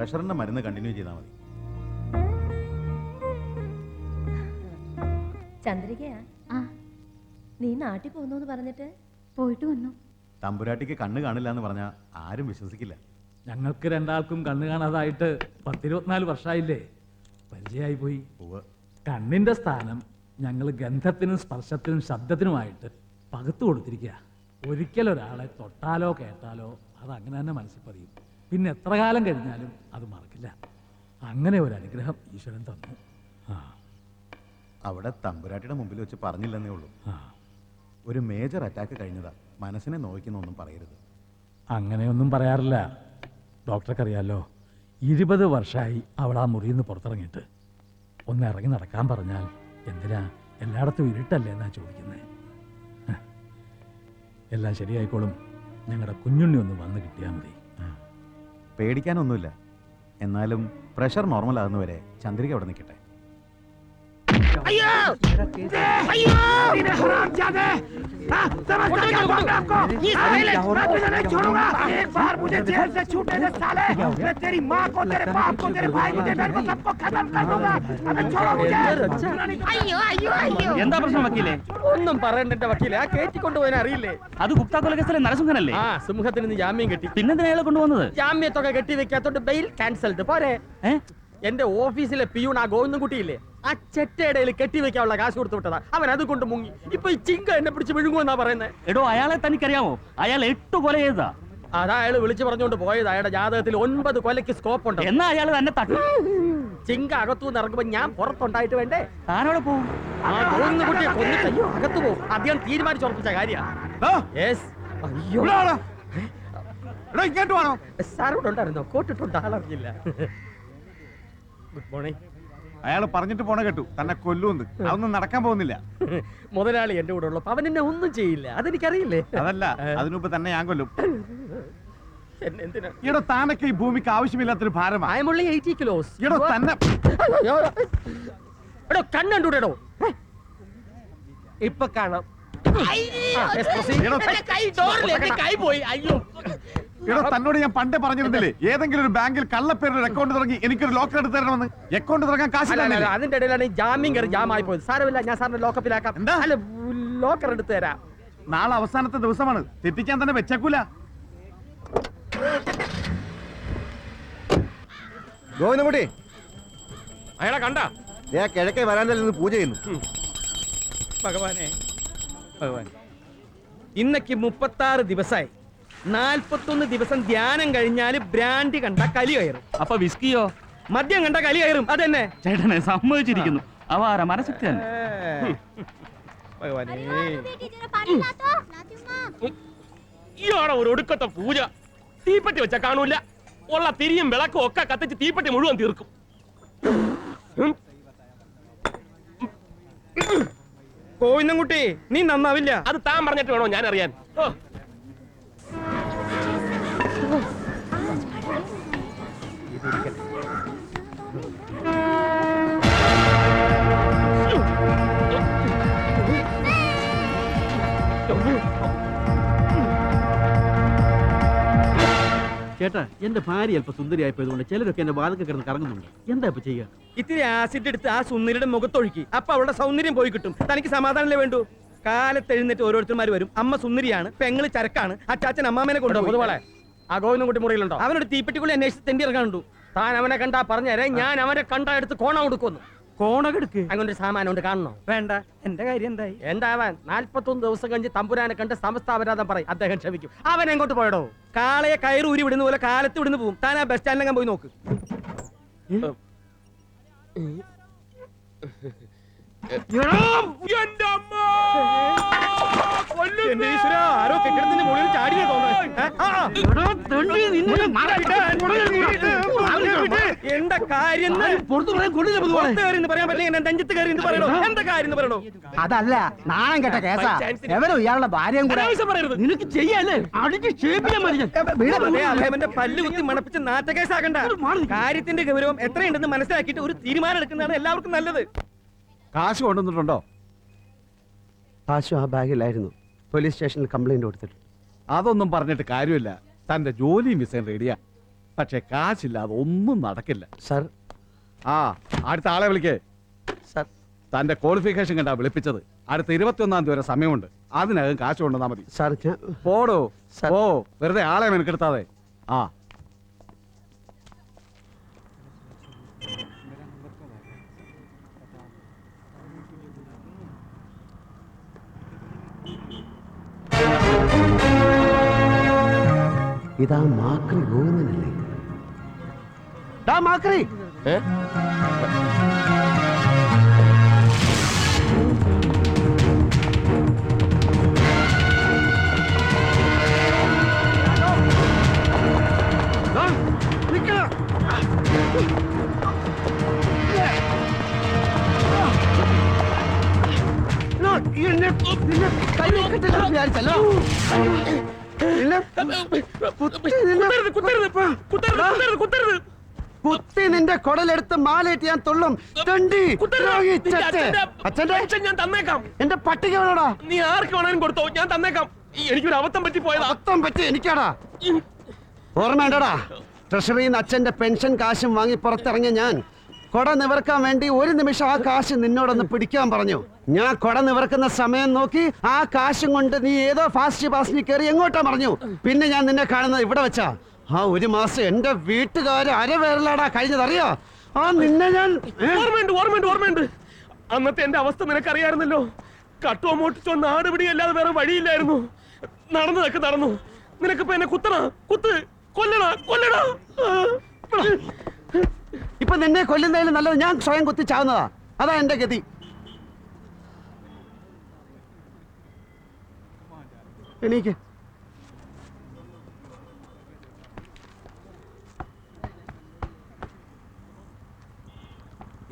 പ്രഷറിന്റെ മരുന്ന് കണ്ടിന്യൂ ചെയ്താൽ മതി. ചന്ദ്രികയാ, നീ നാട്ടിൽ പോകുന്നു പറഞ്ഞിട്ട് പോയിട്ട് വന്നു. തമ്പുരാട്ടിക്ക് കണ്ണ് കാണില്ല എന്ന് പറഞ്ഞാൽ ആരും വിശ്വസിക്കില്ല. ഞങ്ങൾക്ക് രണ്ടാൾക്കും കണ്ണ് കാണാതായിട്ട് 10-24 വർഷമായില്ലേ, പരിചയമായി പോയി. കണ്ണിന്റെ സ്ഥാനം ഞങ്ങൾ ഗന്ധത്തിനും സ്പർശത്തിനും ശബ്ദത്തിനുമായിട്ട് പകുത്തു കൊടുത്തിരിക്കുക. ഒരിക്കൽ ഒരാളെ തൊട്ടാലോ കേട്ടാലോ അത് അങ്ങനെ തന്നെ മനസ്സിൽ പതിയും. പിന്നെ എത്ര കാലം കഴിഞ്ഞാലും അത് മറക്കില്ല. അങ്ങനെ ഒരു അനുഗ്രഹം ഈശ്വരൻ തന്നു. അവിടെ തമ്പുരാട്ടിയുടെ മുമ്പിൽ വെച്ച് പറഞ്ഞില്ലെന്നേ ഉള്ളൂ. ഒരു മേജർ അറ്റാക്ക് കഴിഞ്ഞതാ, മനസ്സിനെ നോവിക്കുന്ന ഒന്നും പറയരുത്. അങ്ങനെയൊന്നും പറയാറില്ല. ഡോക്ടർക്കറിയാലോ, 20 വർഷമായി അവൾ ആ മുറിയിൽ നിന്ന് പുറത്തിറങ്ങിയിട്ട്. ഒന്ന് ഇറങ്ങി നടക്കാൻ പറഞ്ഞാൽ എന്തിനാ, എല്ലായിടത്തും ഇരുട്ടല്ലേ എന്നാ ചോദിക്കുന്നത്. എല്ലാം ശരിയായിക്കോളും. ഞങ്ങളുടെ കുഞ്ഞുണ്ണി ഒന്ന് വന്ന് കിട്ടിയാൽ മതി. പേടിക്കാനൊന്നുമില്ല. എന്നാലും പ്രഷർ നോർമൽ ആകുന്നവരെ ചന്ദ്രിക അവിടെ നിൽക്കട്ടെ. अयो! अयो! हरामजादे! समझता क्या बात है आपको? मैं तुझे नहीं छोड़ूंगा। एक बार मुझे जेल से छूटे दे साले, मैं तेरी माँ को, तेरे बाप को, तेरे भाई को, तेरे बहन को सबको खत्म कर दूंगा। अबे छोड़ो मुझे। अयो अयो अयो! എന്താ പ്രശ്നം വക്കീലേ? ഒന്നും പറയണ്ട വക്കീലെ, ആ കേറ്റിക്കൊണ്ടുപോകാൻ അറിയില്ലേ? അത് ഗുപ്ത കൊലക്കേസിലെ നരസിംഹനല്ലേ? ആ, സിംഹത്തിന് ഇന്ന് ജാമ്യം കിട്ടി. പിന്നെന്തിനാ അയാളെ കൊണ്ടുവന്നത്? ജാമ്യത്തൊക്കെ കെട്ടി വെക്കാത്തോണ്ട് ബെയിൽ ക്യാൻസൽഡ് പോരെ. എന്റെ ഓഫീസിലെ പിയൂൺ ആ ഗോവിന്ദൻകുട്ടിയില്ലേ, ആ ചെറ്റയിടയിൽ കെട്ടിവെക്കാനുള്ള കാശ് കൊടുത്തു വിട്ടതാ. അവൻ അത് കൊണ്ട് മുങ്ങി. ഇപ്പൊ ഈ ചിങ്ക എന്നെ പിടിച്ച് വിഴുങ്ങുമെന്നാ പറയുന്നത്. എടോ, അയാളെ തനിക്കറിയാമോ? അയാൾ 8 കൊല ചെയ്താ. അതാ അയാൾ വിളിച്ചു പറഞ്ഞുകൊണ്ട് പോയത്. അയാളുടെ ജാതകത്തിൽ 9 കൊലയ്ക്ക് സ്കോപ്പ് ഉണ്ട്. എന്നാ അയാൾ തന്നെ തട്ടി. ചിങ്ക അകത്തുനിന്ന് ഇറങ്ങുമ്പോ ഞാൻ പുറത്തുണ്ടായിട്ട് വേണ്ടേ? താനോടെ പോകും. ആ ഗോവിന്ദൻകുട്ടിയെ കൊന്നിട്ട് അയ്യോ അകത്ത് പോകും. അദ്ദേഹം തീരുമാനിച്ചുറപ്പിച്ച കാര്യമാണ്. സാറോട് ഉണ്ടായിരുന്നോ? കോട്ടിട്ടുണ്ട്, ആളറിഞ്ഞില്ല. Good morning. അയാൾ പറഞ്ഞിട്ട് പോണ കേട്ടു, തന്നെ കൊല്ലുമെന്ന്. അതൊന്നും നടക്കാൻ പോകുന്നില്ല. മുതലാളി എന്റെ കൂടെ ഉള്ളപ്പോ അവൻ എന്നെ ഒന്നും ചെയ്യില്ല, അതെനിക്കറിയില്ലേ. അതല്ല, അതിനുമ്പ് തന്നെ ഞാൻ കൊല്ലും. എന്തിനാ? ഇവിടെ താനൊക്കെ ഈ ഭൂമിക്ക് ആവശ്യമില്ലാത്തൊരു ഭാരമാണ്. I am only 80 kilos. ഇവിടെ തന്നെ എടോ കണ്ണുണ്ടൂടെടോ. ഇപ്പൊ കാണാം. ഇവിടെ തന്നോട് ഞാൻ പണ്ടേ പറഞ്ഞിരുന്നില്ലേ, ഏതെങ്കിലും ഒരു ബാങ്കിൽ കള്ളപ്പേരുടെ അക്കൗണ്ട് തുടങ്ങി എനിക്കൊരു ലോക്കർ എടുത്ത് തരണമെന്ന്. അക്കൗണ്ട് തുടങ്ങാൻ കാശില്ല. അതിന്റെ ഇടയിലാണ് ജാമ്യം കയറി ജാമായി പോയത്. സാരമില്ല, ഞാൻ സാറിന് ലോക്കപ്പിലാക്കാം. അല്ല, ലോക്കർ എടുത്ത് തരാം. നാളെ അവസാനത്തെ ദിവസമാണ്, തെറ്റിക്കാൻ തന്നെ വെച്ചേക്കൂല. ഗോവിന്ദൻകുട്ടി, അയാളെ കണ്ട കിഴക്കേ വരാന്തയിൽ നിന്ന് പൂജ ചെയ്യുന്നു. ഭഗവാനെ, ഭഗവാൻ, ഇന്നക്ക് 36 ദിവസമായി. 41 ദിവസം ധ്യാനം കഴിഞ്ഞാല് ബ്രാൻഡി കണ്ട കലി കയറും. അപ്പൊ വിസ്കിയോ? മദ്യം കണ്ട കലി കയറും. അതെന്നെ ചേട്ടനെ സമ്മതിച്ചിരിക്കുന്നു. അവാര മനഃശക്തി തന്നെ. ഭഗവാനെ, ഇയാളെ ഒരു ഒടുക്കത്തെ പൂജ. തീപ്പെട്ടി വെച്ച കാണൂല. ഉള്ള തിരിയും വിളക്കും ഒക്കെ കത്തിച്ച് തീപ്പെട്ടി മുഴുവൻ തീർക്കും. ഗോവിന്ദൻകുട്ടി, നീ നന്നാവില്ല. അത് താൻ പറഞ്ഞിട്ട് വേണോ ഞാൻ അറിയാൻ? ചേട്ടാ, എന്റെ ഭാര്യ അല്പം സുന്ദരിയായപ്പോയതുകൊണ്ട് ചിലരൊക്കെ എന്റെ വാതൊക്കെ കിടന്ന് കറങ്ങുന്നുണ്ട്. എന്താ ഇപ്പൊ ചെയ്യുക? ഇത്തിരി ആസിഡ് എടുത്ത് ആ സുന്ദരിയുടെ മുഖത്തൊഴുക്കി. അപ്പൊ അവളുടെ സൗന്ദര്യം പോയി കിട്ടും. തനിക്ക് സമാധാനമല്ലേ വേണ്ടു? കാലത്ത് എഴുന്നേറ്റ് ഓരോരുത്തർമാർ വരും. അമ്മ സുന്ദരിയാണ്, പെങ്ങള് ചരക്കാണ്, അച്ചാച്ചൻ അമ്മാമനെ കൊണ്ടുപോകും. ആ ഗോവിന്ദൻകുട്ടി മുറിയിലുണ്ടോ? അവനൊരു തീപ്പെട്ടിക്കുള്ളി അന്വേഷിച്ച് തെണ്ടി ഇറങ്ങാനുണ്ടു. താൻ അവനെ കണ്ടാ പറഞ്ഞേരെ, ഞാൻ അവനെ കണ്ടാ എടുത്ത് കോണ കൊടുക്കുന്നു. കോണകെടുക്ക്. അങ്ങനെ ഒരു സാമാനം ഉണ്ട്, കാണണോ? വേണ്ട. എന്റെ കാര്യം എന്തായി? എന്താവാൻ? 41 ദിവസം കഴിഞ്ഞ് തമ്പുരാനെ കണ്ട് സമസ്ത അപരാധം പറയും. അദ്ദേഹം ക്ഷമിക്കും. അവൻ എങ്ങോട്ട് പോയടോ? കാളയെ കയറി ഊരി വിടുന്ന പോലെ കാലത്ത് വിടുന്ന് പോകും. താൻ ആ ബസ് സ്റ്റാൻഡിലെങ്ങാൻ പോയി നോക്ക്. ആരോ കെട്ടിടത്തിന്റെ മുകളിൽ ചാടിയേ എന്താ കാര്യം? പറയാൻ പറ്റില്ല. നെഞ്ചത്ത് കയറി എന്ന് പറയണോ? എന്താ കാര്യം എന്ന് പറയണോ? അതല്ല, നാണം കെട്ട കേസാ. എവരോ ഇയാളുടെ ഭാര്യയും കൂടെ. നിനക്ക് ചെയ്യാല്ലേ? അവന്റെ പല്ല് കുത്തി മണപ്പിച്ച് നാറ്റ കേസാക്കണ്ട. കാര്യത്തിന്റെ ഗൗരവം എത്രയുണ്ടെന്ന് മനസ്സിലാക്കിയിട്ട് ഒരു തീരുമാനം എടുക്കുന്നതാണ് എല്ലാവർക്കും നല്ലത്. കാശ് കൊണ്ടുവന്നിട്ടുണ്ടോ? കാശു ആ ബാഗിലായിരുന്നു. പോലീസ് സ്റ്റേഷനിൽ കംപ്ലൈന്റ് കൊടുത്തിട്ട്. അതൊന്നും പറഞ്ഞിട്ട് കാര്യമില്ല. തന്റെ ജോലിയും വിസയും റെഡിയാ. പക്ഷെ കാശില്ലാതെ ഒന്നും നടക്കില്ല. സാർ ആ അടുത്ത ആളെ വിളിക്കേ. സാർ തന്റെ ക്വാളിഫിക്കേഷൻ കണ്ടാ വിളിപ്പിച്ചത്. അടുത്ത 21-ാം തീയതി വരെ സമയമുണ്ട്. അതിനകം കാശ് കൊണ്ടുവന്നാ മതി. സാർ ഞാൻ പോടോ സാർ. ഓ വെറുതെ ആളെ മെനക്കെടുത്താതെ. ആ ഇതാ മാക്രി ഗോവിന്ദനല്ലേ? മാക്രി കുത്തി നിന്റെ കൊടലെടുത്ത് മാലയിട്ട് ഞാൻ തുള്ളും. ഞാൻ തന്നേക്കാം. എന്റെ പട്ടിക വേണോടാ? നീ ആർക്ക് വേണേലും കൊടുത്തോ, ഞാൻ തന്നേക്കാം. എനിക്കൊരു അബദ്ധം പറ്റി പോയതാ. അബദ്ധം പറ്റി എനിക്കാടാ. ഓർമ്മയുണ്ടോടാ? ട്രഷറിയിൽ നിന്ന് അച്ഛന്റെ പെൻഷൻ കാശും വാങ്ങി പുറത്തിറങ്ങിയ ഞാൻ കൊട നിവർക്കാൻ വേണ്ടി ഒരു നിമിഷം ആ കാശ് നിന്നോടൊന്ന് പിടിക്കാൻ പറഞ്ഞു. ഞാൻ കൊട നിവർക്കുന്ന സമയം നോക്കി ആ കാശും കൊണ്ട് നീ ഏതോ ഫാസ്റ്റ് പാസിന് കയറി എങ്ങോട്ടാ പറഞ്ഞു. പിന്നെ ഞാൻ നിന്നെ കാണുന്നത് ഇവിടെ വെച്ചാ. ആ ഒരു മാസം എന്റെ വീട്ടുകാര് അരവേറലാടാ കഴിഞ്ഞതറിയോ? ആ നിന്നെ ഞാൻ ഓർമ്മയുണ്ട്. അന്നത്തെ എന്റെ അവസ്ഥ നിനക്കറിയായിരുന്നല്ലോ. കട്ടോ മോട്ടിച്ചോ നാട് പിടിയല്ലാതെ വേറെ വഴിയില്ലായിരുന്നു. നടന്നതൊക്കെ നടന്നു. നിനക്കിപ്പോ എന്നെ കുത്തണ കുത്ത്, കൊല്ലണ. ഇപ്പൊ നിന്നെ കൊല്ലുന്നതിലും നല്ലത് ഞാൻ സ്വയം കുത്തി ചാവുന്നതാ. അതാ എന്റെ ഗതി. എണീക്ക്.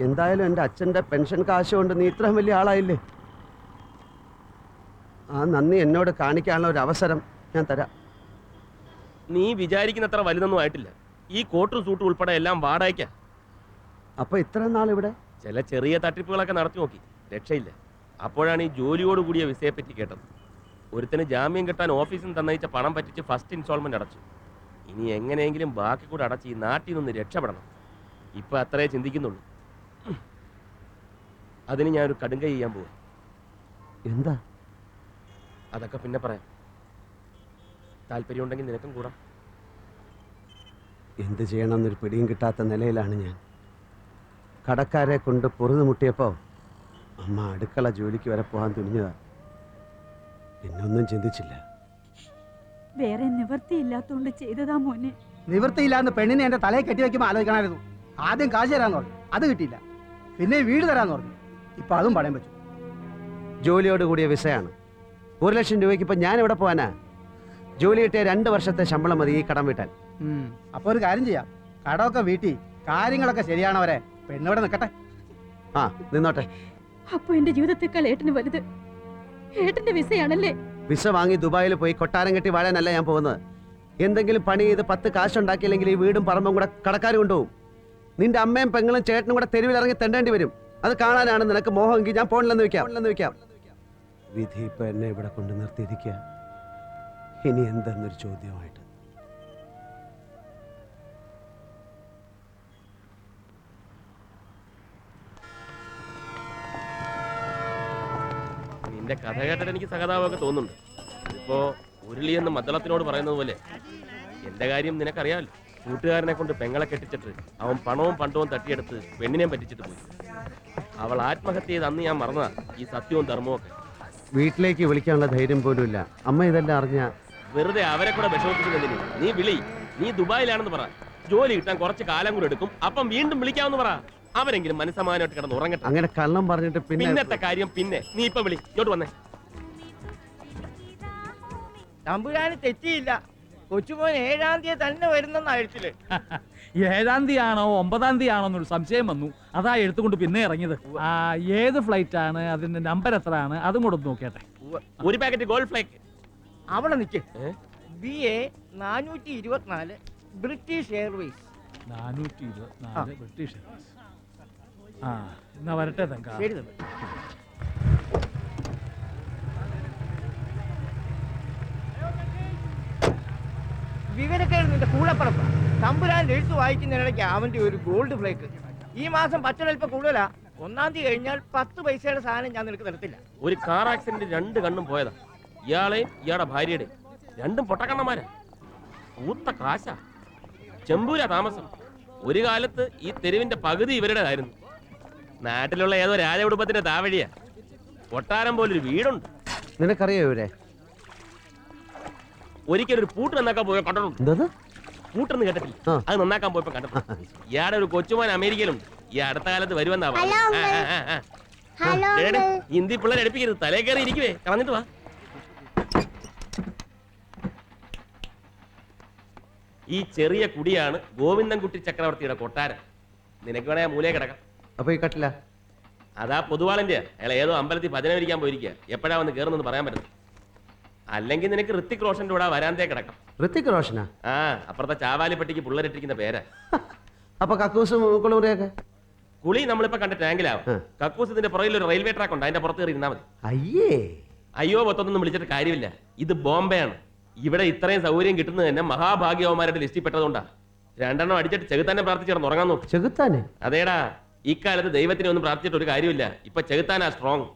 എന്തായാലും എന്റെ അച്ഛന്റെ പെൻഷൻ കാശ് കൊണ്ട് നീ ഇത്രയും വലിയ ആളായില്ലേ. ആ നന്ദി എന്നോട് കാണിക്കാനുള്ള ഒരു അവസരം ഞാൻ തരാം. നീ വിചാരിക്കുന്നത്ര വലുതൊന്നും ആയിട്ടില്ല. ഈ കോട്ടും സൂട്ടും ഉൾപ്പെടെ എല്ലാം വാടകയ്ക്കാ. അപ്പൊ ഇത്ര നാൾ ഇവിടെ ചില ചെറിയ തട്ടിപ്പുകളൊക്കെ നടത്തി നോക്കി, രക്ഷയില്ല. അപ്പോഴാണ് ഈ ജോലിയോട് കൂടിയ വിസയെ പറ്റി കേട്ടത്. ഒരുത്തിന് ജാമ്യം കിട്ടാൻ ഓഫീസിൽ നിന്ന് തന്നയിച്ച പണം പറ്റിച്ച് ഫസ്റ്റ് ഇൻസ്റ്റാൾമെന്റ് അടച്ചു. ഇനി എങ്ങനെയെങ്കിലും ബാക്കി കൂടെ അടച്ച് ഈ നാട്ടിൽ നിന്ന് രക്ഷപ്പെടണം. ഇപ്പൊ അത്രേ ചിന്തിക്കുന്നുള്ളൂ. അതിന് ഞാനൊരു കടുങ്കൈ ചെയ്യാൻ പോവാ. എന്താ? അതൊക്കെ പിന്നെ പറയാം. താല്പര്യമുണ്ടെങ്കിൽ നിനക്കും കൂടാം. എന്ത് ചെയ്യണമെന്നൊരു പിടിയും കിട്ടാത്ത നിലയിലാണ് ഞാൻ. കടക്കാരെ കൊണ്ട് പൊറുതുമുട്ടിയപ്പോ അമ്മ അടുക്കള ജോലിക്ക് വരെ പോകാൻ തുനിഞ്ഞതാ. പിന്നൊന്നും ചിന്തിച്ചില്ല. വേറെ നിവൃത്തിയില്ലാത്തോണ്ട് ചെയ്തതാ മോനെ. നിവൃത്തിയില്ലാന്ന് പെണ്ണിനെ എന്റെ തലയെ കെട്ടി വെക്കുമ്പോൾ ആലോചിക്കണമായിരുന്നു. ആദ്യം കാശ് തരാന്ന് പറഞ്ഞു, അത് കിട്ടിയില്ല. പിന്നെ വീട് തരാന്ന് പറഞ്ഞു, ഇപ്പൊ അതും പണയം വെച്ചു. ജോലിയോട് കൂടിയ വിസയാണ്. 1 ലക്ഷം രൂപയ്ക്ക് ഇപ്പൊ ഞാൻ എവിടെ പോവാനാ? ജോലി കിട്ടിയ 2 വർഷത്തെ ശമ്പളം മതി ഈ കടം വീട്ടാൻ. അപ്പൊ ഒരു കാര്യം ചെയ്യാം, കടമൊക്കെ വീട്ടി കാര്യങ്ങളൊക്കെ ശരിയാണവരെ പെണ്ണിവിടെ നിൽക്കട്ടെ. ആ നിന്നോട്ടെ. അപ്പൊ എന്റെ ജീവിതത്തെക്കാൾ ഏട്ടന് വലുത് ഏട്ടന്റെ വിസയാണല്ലേ? വിസ വാങ്ങി ദുബായിൽ പോയി കൊട്ടാരം കെട്ടി വാഴാനല്ല ഞാൻ പോകുന്നത്. എന്തെങ്കിലും പണി ചെയ്ത് 10 കാശുണ്ടാക്കിയില്ലെങ്കിൽ ഈ വീടും പറമ്പും കൂടെ കടക്കാർ കൊണ്ടുപോകും. നിന്റെ അമ്മയും പെങ്ങളും ചേട്ടനും കൂടെ തെരുവിലിറങ്ങി തെണ്ടേണ്ടി വരും. അത് കാണാനാണ് നിനക്ക് മോഹമെങ്കിൽ ഞാൻ പോണില്ലെന്ന് വെക്കാം. വിധി ഇപ്പൊ എന്നെ ഇവിടെ കൊണ്ട് നിർത്തിയിരിക്കുക. ഇനി എന്തെന്നൊരു ചോദ്യമായിട്ട്. നിന്റെ കഥ കേട്ടിട്ട് എനിക്ക് സഹതാപമൊക്കെ തോന്നുന്നുണ്ട്. ഇപ്പോ ഉരുളിയെന്ന് മദ്ദളത്തിനോട് പറയുന്നത് പോലെ എന്റെ കാര്യം നിനക്കറിയാമല്ലോ. കൂട്ടുകാരനെ കൊണ്ട് പെങ്ങളെ കെട്ടിച്ചിട്ട് അവൻ പണവും പണ്ടവും തട്ടിയെടുത്ത് പെണ്ണിനെയും പറ്റിച്ചിട്ട് പോയി. അവൾ ആത്മഹത്യ ചെയ്ത് അന്ന് ഞാൻ മറന്നതാ ഈ സത്യവും ധർമ്മവും ഒക്കെ. വീട്ടിലേക്ക് വിളിക്കാനുള്ള ധൈര്യം പോലും ഇല്ല. അമ്മ ഇതെല്ലാം അറിഞ്ഞ വെറുതെ അവരെ കൂടെ വിഷമിപ്പിക്കുന്നതിന് നീ വിളി. നീ ദുബായിലാണെന്ന് പറ. ജോലി കിട്ടാൻ കുറച്ച് കാലം കൂടെ എടുക്കും, അപ്പം വീണ്ടും വിളിക്കാമെന്ന് പറ. അവരെങ്കിലും മനസ്സമാനമായിട്ട് കിടന്ന് ഉറങ്ങട്ടെ. അങ്ങനെ കള്ളം പറഞ്ഞിട്ട് പിന്നത്തെ കാര്യം പിന്നെ. നീ ഇപ്പൊ വിളി, ഇങ്ങോട്ട് വന്നേ. തമ്പുരാന് തെറ്റിയില്ല. കൊച്ചുമോൻ 7-ാം തീയതി തന്നെ വരുന്നെന്നാ എഴുത്തില്. 7-ാം തീയതി ആണോ 9-ാം തീയതി ആണോ എന്നൊരു സംശയം വന്നു. അതാ എഴുത്തുകൊണ്ട് പിന്നെ ഇറങ്ങിയത്. ഏത് ഫ്ലൈറ്റ് ആണ്, അതിന്റെ നമ്പർ എത്ര ആണ്, അതും കൂടെ ഒന്ന് നോക്കിയാട്ടെ. ഒരു പാക്കറ്റ് ഗോൾഡ് ഫ്ലേക്ക്. അവിടെ നിൽക്ക്. BA 424 British Airways. 424 ബ്രിട്ടീഷ്. എന്നാ വരട്ടെ തങ്ക. ശരി തന്നെ. വിവരക്കേട് നിന്റെ കൂടപ്പുറപ്പാ. തമ്പുരാൻ എഴുത്ത് വായിക്കുന്നതിനിടയ്ക്ക് അവന്റെ ഒരു ഗോൾഡ് ഫ്ലേക്ക്. ഈ മാസം പച്ചടൽപ്പം കൂടുതലാ. 1-ാം തീയതി കഴിഞ്ഞാൽ 10 പൈസയുടെ സാധനം ഞാൻ നിനക്ക് തരത്തില്ല. ഒരു കാർ ആക്സിഡന്റ് 2 കണ്ണും പോയതാ. ഇയാളെയും ഇയാളുടെ ഭാര്യയുടെയും. രണ്ടും പൊട്ടക്കണ്ണന്മാരാ. ഊത്ത കാശ. ചെമ്പൂരാ താമസം. ഒരു കാലത്ത് ഈ തെരുവിന്റെ പകുതി ഇവരുടേതായിരുന്നു. നാട്ടിലുള്ള ഏതോ രാജകുടുംബത്തിന്റെ താവഴിയാ. കൊട്ടാരം പോലൊരു വീടുണ്ട്. നിനക്കറിയോ ഇവരെ? ഒരിക്കലൊരു പൂട്ട് നന്നാക്കാൻ പോയ കണ്ടിട്ടുണ്ട്. എന്തത്? പൂട്ടെന്ന് കേട്ടിട്ടില്ല? അത് നന്നാക്കാൻ പോയപ്പോ കണ്ടിട്ടുണ്ട്. ഇയാടെ ഒരു കൊച്ചുമോൻ അമേരിക്കയിലുണ്ട്. ഈ അടുത്ത കാലത്ത് വരുമെന്നാ ഹിന്ദി പിള്ളേർ എടുപ്പിക്കരുത്. തലേ കയറി ഇരിക്കുവേ. കളഞ്ഞിട്ട് വാ. ഈ ചെറിയ കുടിയാണ് ഗോവിന്ദൻകുട്ടി ചക്രവർത്തിയുടെ കൊട്ടാരം. നിനക്ക് വേണേ മൂലയെ കിടക്കാം. അപ്പൊ ഈ കട്ടില അതാ പൊതുവാളിന്റെ. അയാൾ ഏതോ അമ്പലത്തിൽ ഭജന ഇരിക്കാൻ പോയിരിക്കുക. എപ്പോഴാ വന്ന് കയറുന്നെന്ന് പറയാൻ പറ്റും. അല്ലെങ്കിൽ നിനക്ക് ഋത്തിക് റോഷന്റെ കൂടെ വരാന്തേ കിടക്കാം. ഋത്തിക് റോഷനാ? ആ, അപ്പുറത്തെ ചാവാലിപ്പട്ടിക്ക് പിള്ളേരിട്ടിരിക്കുന്ന പേരാ. അപ്പൊ കക്കൂസും കുളിമുറിയൊക്കെ? കുളി നമ്മളിപ്പോ കണ്ട ടാങ്കിലാവും. കക്കൂസ് ഇതിന്റെ പുറകിൽ ഒരു റെയിൽവേ ട്രാക്ക് ഉണ്ട്. അതിന്റെ പുറത്ത് കയറി ഇരുന്നാ മതി. അയ്യേ, അയ്യോ മൊത്തമൊന്നും വിളിച്ചിട്ട് കാര്യമില്ല. ഇത് ബോംബെയാണ്. ഇവിടെ ഇത്രയും സൗകര്യം കിട്ടുന്നത് തന്നെ മഹാഭാഗ്യവന്മാരുടെ ലിസ്റ്റിൽ പെട്ടതുകൊണ്ടാ. 2 എണ്ണം അടിച്ചിട്ട് ചെകുത്താനെ പ്രാർത്ഥിച്ചിട്ട് ഉറങ്ങാൻ നോക്കും. ചെകുത്താനെ? അതേടാ, ഇക്കാലത്ത് ദൈവത്തിനെ ഒന്നും പ്രാർത്ഥിച്ചിട്ട് ഒരു കാര്യമില്ല. ഇപ്പൊ ചെകുത്താനാ സ്ട്രോങ്.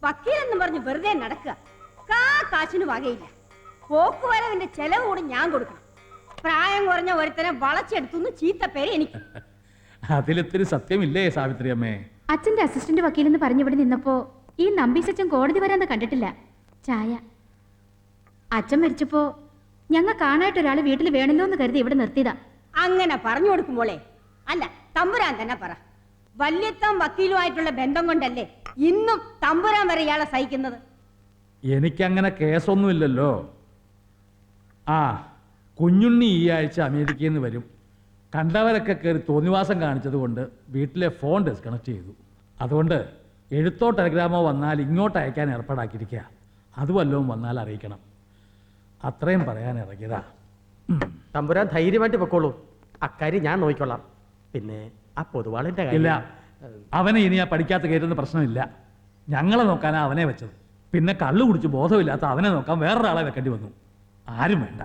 വക്കീലെന്ന് പറഞ്ഞ് വെറുതെ നടക്കുക. കാശിന് വകയില്ല. പോക്കുവരവിന്റെ ചെലവ് കൂടി ഞാൻ കൊടുക്കണം. പ്രായം കുറഞ്ഞ ഒരുത്തനെ വളച്ചെടുത്തുന്ന് ചീത്ത പേര് എനിക്ക്. അതിലിത്തിരി സത്യമില്ലേ സാവിത്രി അമ്മേ? അച്ഛന്റെ അസിസ്റ്റന്റ് വക്കീലെന്ന് പറഞ്ഞിവിടെ നിന്നപ്പോ ഈ നമ്പീസച്ചൻ കോടതി വരാന്ന് കണ്ടിട്ടില്ല. ചായ അച്ഛൻ മരിച്ചപ്പോ ഞങ്ങൾ കാണായിട്ട് ഒരാൾ വീട്ടിൽ വേണല്ലോ എന്ന് കരുതി ഇവിടെ നിർത്തിയതാ. അങ്ങനെ പറഞ്ഞു കൊടുക്കുമ്പോളെ അല്ല, തമ്പുരാൻ തന്നെ പറ. വല്യത്തം വക്കീലുമായിട്ടുള്ള ബന്ധം കൊണ്ടല്ലേ ഇന്നും തമ്പുരാൻ വരെ ഇയാളെ സഹിക്കുന്നത്. എനിക്കങ്ങനെ കേസൊന്നുമില്ലല്ലോ. ആ, കുഞ്ഞുണ്ണി ഈ ആഴ്ച അമേരിക്കയിൽ നിന്ന് വരും. കണ്ടവരൊക്കെ കയറി തോന്നിവാസം കാണിച്ചത് കൊണ്ട് വീട്ടിലെ ഫോൺ ഡിസ്കണക്ട് ചെയ്തു. അതുകൊണ്ട് എഴുത്തോ ടെലഗ്രാമോ വന്നാൽ ഇങ്ങോട്ട് അയക്കാൻ ഏർപ്പാടാക്കിയിരിക്കുക. അത് വല്ലതും വന്നാൽ അറിയിക്കണം. അത്രയും പറയാൻ ഇറങ്ങിയതാ. തമ്പുരാൻ ധൈര്യമായിട്ട് പൊക്കോളൂ. അക്കാര്യം ഞാൻ നോക്കിക്കൊള്ളാം. പിന്നെ ആ പൊതുവാളിന്റെ ഇല്ല, അവനെ ഇനി ആ പഠിക്കാത്ത കയറ്റുന്ന പ്രശ്നമില്ല. ഞങ്ങളെ നോക്കാനാ അവനെ വെച്ചത്. പിന്നെ കള്ളു കുടിച്ച് ബോധമില്ലാത്ത അവനെ നോക്കാൻ വേറൊരാളെ വെക്കേണ്ടി വന്നു. ആരും വേണ്ട.